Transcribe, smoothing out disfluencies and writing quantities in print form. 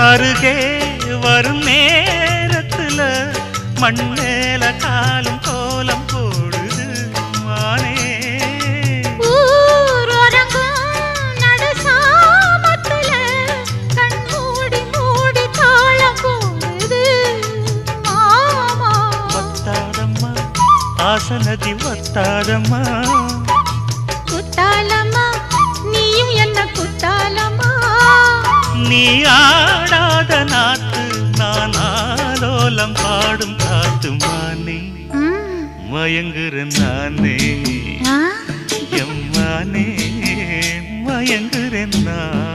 அருகே வரும் நேரத்துல மண்ணேல காலும் கோலம் போடுது மானே. ஆசனதி வத்தாதம்மா குத்தாலம்மா நீயும் என்ன குத்தாலம்மா. நீ ஆடாத நாத்து நான் ஆலோலம் பாடும் காத்து மானே. மயங்குறேன் நானே எம்மானே மயங்குறேன் நான்.